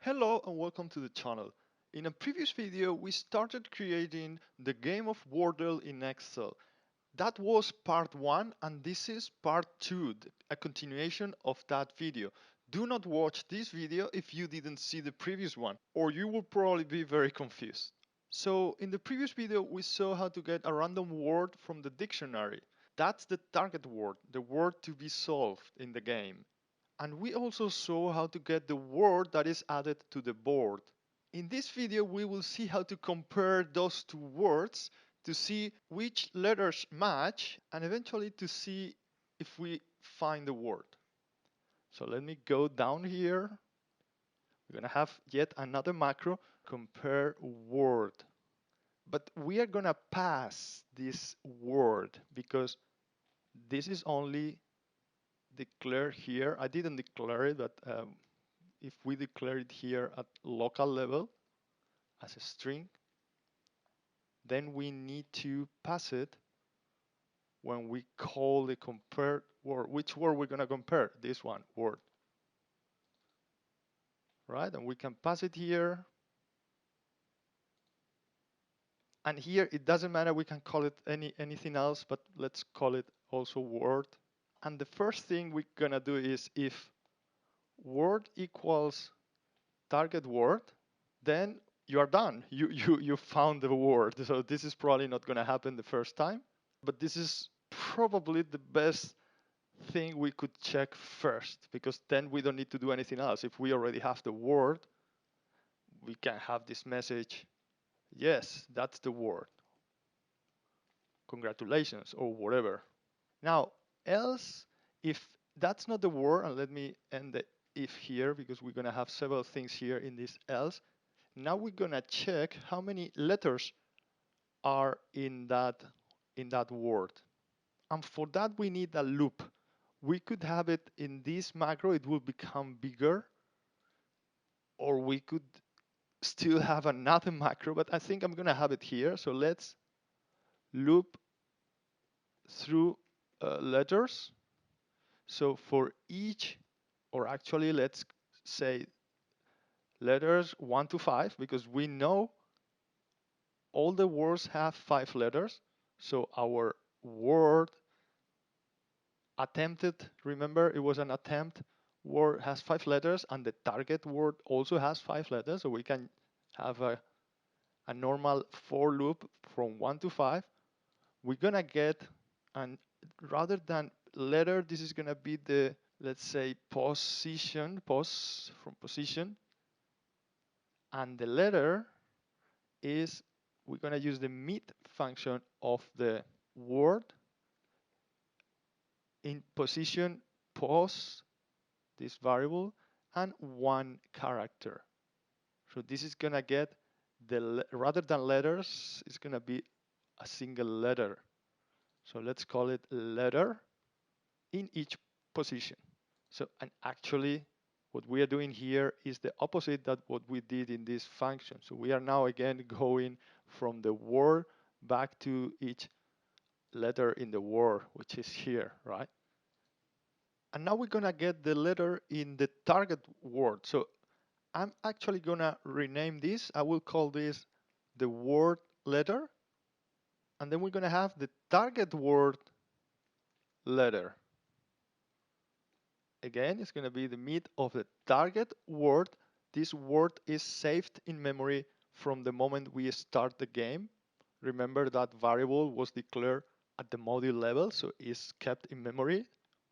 Hello and welcome to the channel. In a previous video we started creating the game of Wordle in Excel. That was part 1 and this is part 2, a continuation of that video. Do not watch this video if you didn't see the previous one or you will probably be very confused. So in the previous video we saw how to get a random word from the dictionary. That's the target word, the word to be solved in the game. And we also saw how to get the word that is added to the board. In this video, we will see how to compare those two words to see which letters match and eventually to see if we find the word. So let me go down here. We're gonna have yet another macro, compare word. But we are gonna pass this word because this is only declared here. I didn't declare it, but if we declare it here at local level as a string, then we need to pass it when we call the compare word. Which word we're gonna compare? This one, word. Right? And we can pass it here. And here it doesn't matter, we can call it anything else, but let's call it also word. And the first thing we're gonna do is if word equals target word, then you are done. You found the word. So this is probably not going to happen the first time, but this is probably the best thing we could check first, because then we don't need to do anything else. If we already have the word, we can have this message, yes, that's the word. Congratulations, or whatever. Now, else, if that's not the word, and let me end the if here, because we're going to have several things here in this else. Now we're gonna check how many letters are in that word. And for that we need a loop. We could have it in this macro, it will become bigger, or we could still have another macro, but I think I'm gonna have it here. So let's loop through letters. So for each, or actually let's say letters 1 to 5, because we know all the words have 5 letters. So our word attempted, remember it was an attempt word, has 5 letters, and the target word also has 5 letters, so we can have a normal for loop from 1 to 5. We're gonna get, and rather than letter, this is gonna be the, let's say, position, pos from position, and the letter is, we're gonna use the mid function of the word in position pos, this variable, and 1 character. So this is gonna get the, rather than letters, it's gonna be a single letter. So let's call it letter in each position. So, and actually what we are doing here is the opposite that what we did in this function. So we are now again going from the word back to each letter in the word, which is here, right? And now we're gonna get the letter in the target word. So I'm actually gonna rename this. I will call this the word letter. And then we're gonna have the target word letter. Again, it's gonna be the mid of the target word. This word is saved in memory from the moment we start the game. Remember that variable was declared at the module level, so it's kept in memory.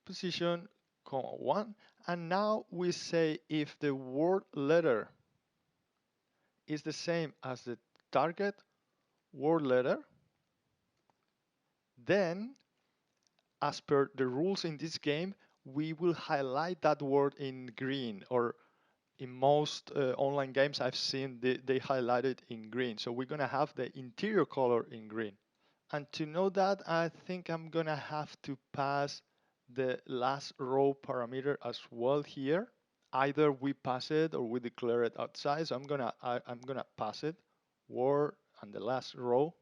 Position, 1. And now we say if the word letter is the same as the target word letter, then as per the rules in this game, we will highlight that word in green, or in most online games I've seen, they highlight it in green. So we're gonna have the interior color in green. And to know that, I think I'm gonna have to pass the last row parameter as well here. Either we pass it or we declare it outside. So I'm gonna pass it, word, and the last row.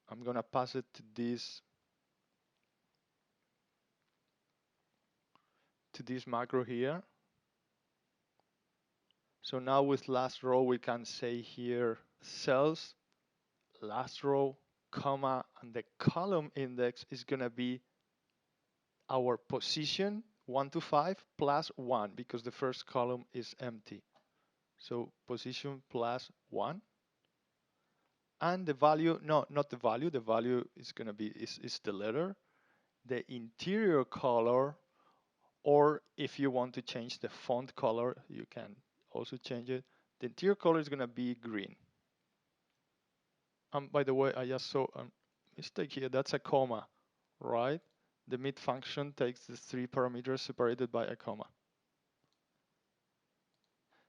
I'm gonna pass it to this macro here. So now with last row, we can say here cells, last row, comma, and the column index is going to be our position 1 to 5 plus 1 because the first column is empty. So position plus 1. And the value, no, not the value is going to be is the letter. The interior color, or if you want to change the font color, you can also change it. The interior color is going to be green. By the way, I just saw a mistake here. That's a comma, right? The mid function takes the 3 parameters separated by a comma.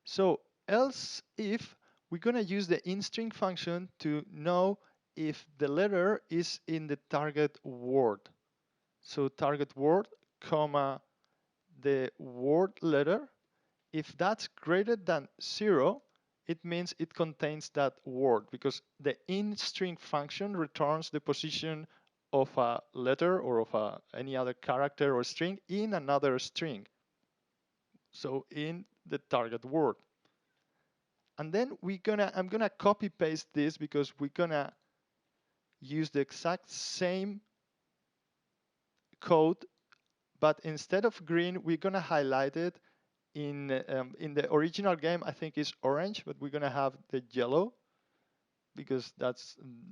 So else if we're going to use the inString function to know if the letter is in the target word. So target word, comma, the word letter. If that's greater than 0, it means it contains that word because the inString function returns the position of a letter or of any other character or string in another string. So in the target word. And then I'm gonna copy paste this because we're gonna use the exact same code, but instead of green, we're gonna highlight it in the original game. I think it's orange, but we're gonna have the yellow because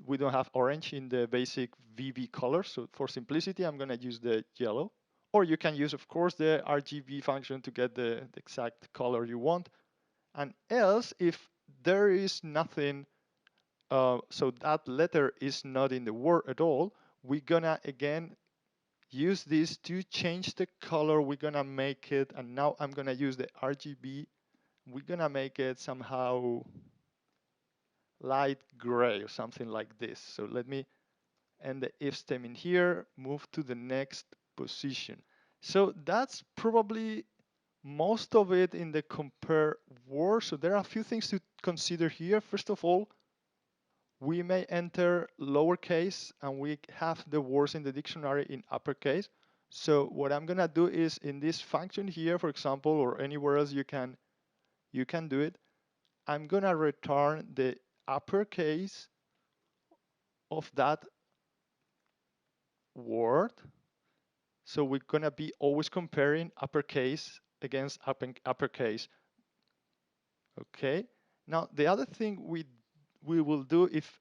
we don't have orange in the basic VB color. So for simplicity, I'm gonna use the yellow. Or you can use, of course, the RGB function to get the exact color you want. And else, if there is nothing, so that letter is not in the word at all, we're gonna again use this to change the color. We're gonna make it, and now I'm gonna use the RGB. We're gonna make it somehow light gray or something like this. So let me end the if statement here, move to the next position. So that's probably most of it in the compare word. So there are a few things to consider here. First of all, we may enter lowercase and we have the words in the dictionary in uppercase. So what I'm gonna do is in this function here, for example, or anywhere else you can do it, I'm gonna return the uppercase of that word. So we're gonna be always comparing uppercase against uppercase. Okay. Now the other thing we will do if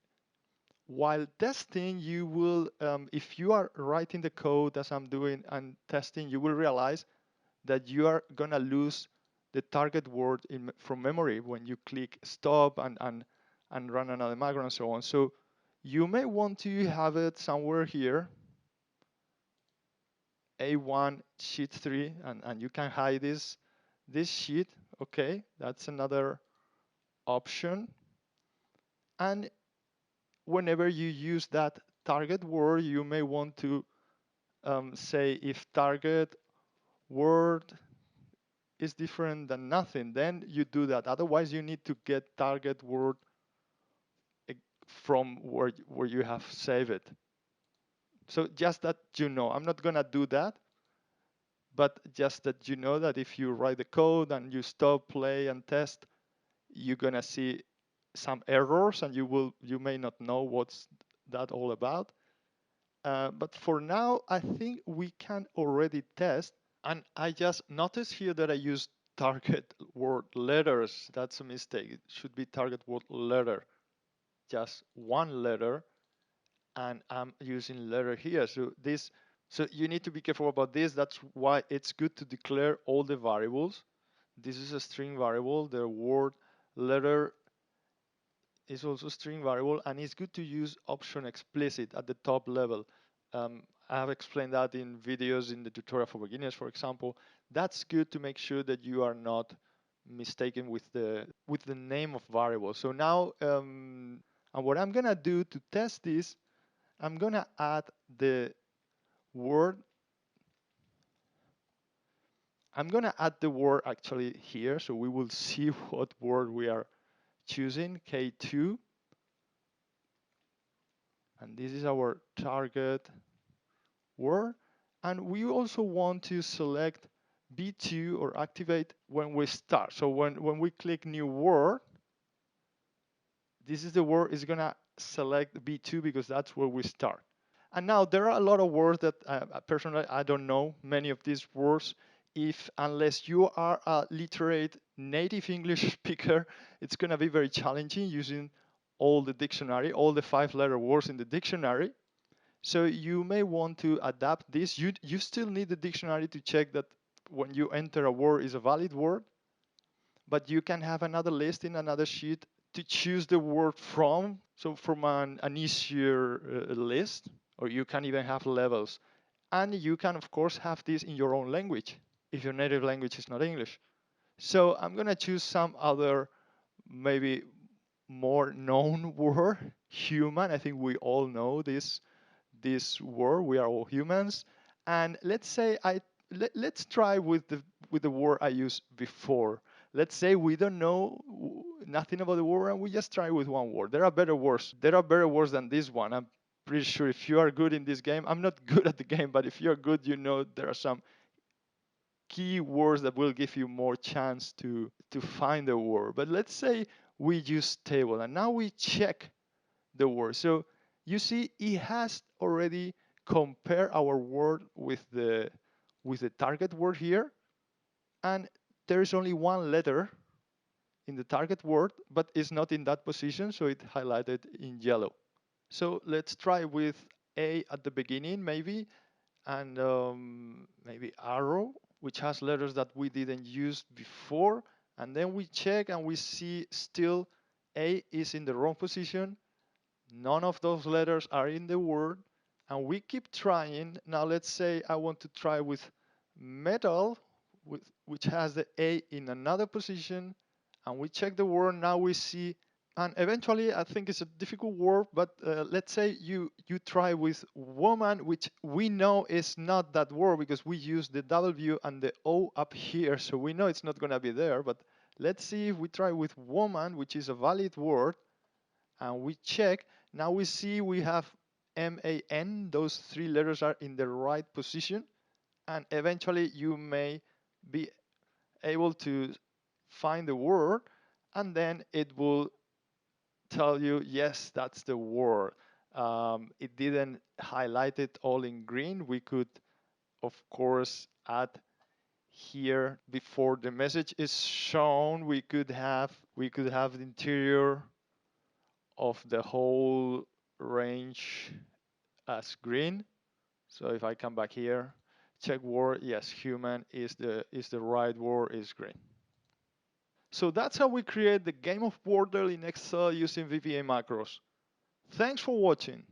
while testing, you will, if you are writing the code as I'm doing and testing, you will realize that you are gonna lose the target word from memory when you click stop and run another macro and so on. So you may want to have it somewhere here, A1 sheet 3, and you can hide this sheet. Okay, that's another option. And whenever you use that target word, you may want to say if target word is different than nothing, then you do that. Otherwise, you need to get target word from where you have saved it. So just that you know, I'm not gonna do that, but just that you know that if you write the code and you stop, play, and test, you're gonna see some errors, and you may not know what's that all about. But for now, I think we can already test. And I just noticed here that I used target word letters. That's a mistake. It should be target word letter, just one letter, and I'm using letter here. So you need to be careful about this. That's why it's good to declare all the variables. This is a string variable. The word letter is also string variable, and it's good to use option explicit at the top level. I have explained that in videos in the tutorial for beginners, for example. That's good to make sure that you are not mistaken with the name of variable. So now, and what I'm gonna do to test this, I'm gonna add the word. I'm gonna add the word actually here, so we will see what word we are choosing, K2. And this is our target word. And we also want to select B2 or activate when we start. So when we click new word, this is the word is gonna select B2 because that's where we start. And now there are a lot of words that personally I don't know many of these words. If unless you are a literate native English speaker, it's gonna be very challenging using all the dictionary, all the 5-letter words in the dictionary. So you may want to adapt this. You still need the dictionary to check that when you enter a word is a valid word, but you can have another list in another sheet to choose the word from. So from an easier list, or you can even have levels. And you can, of course, have this in your own language if your native language is not English. So I'm going to choose some other, maybe more known word, human. I think we all know this word. We are all humans. And let's say let's try with the word I used before. Let's say we don't know nothing about the word and we just try with one word. There are better words. There are better words than this one. I'm pretty sure if you are good in this game, I'm not good at the game, but if you're good, you know there are some key words that will give you more chance to find the word. But let's say we use table and now we check the word. So you see, it has already compared our word with the target word here, and there is only one letter in the target word, but it's not in that position, so it highlighted in yellow. So let's try with A at the beginning, maybe, and maybe arrow, which has letters that we didn't use before, and then we check and we see still A is in the wrong position. None of those letters are in the word, and we keep trying. Now let's say I want to try with metal, which has the A in another position, and we check the word. Now we see, and eventually I think it's a difficult word, but let's say you try with woman, which we know is not that word because we use the W and the O up here, so we know it's not going to be there. But let's see if we try with woman, which is a valid word, and we check. Now we see we have MAN, those 3 letters are in the right position, and eventually you may be able to find the word, and then it will tell you, yes, that's the word. It didn't highlight it all in green. We could, of course, add here before the message is shown. We could have the interior of the whole range as green. So if I come back here, check word, yes, human is the right word, is green. So that's how we create the game of Wordle in Excel using VBA macros. Thanks for watching.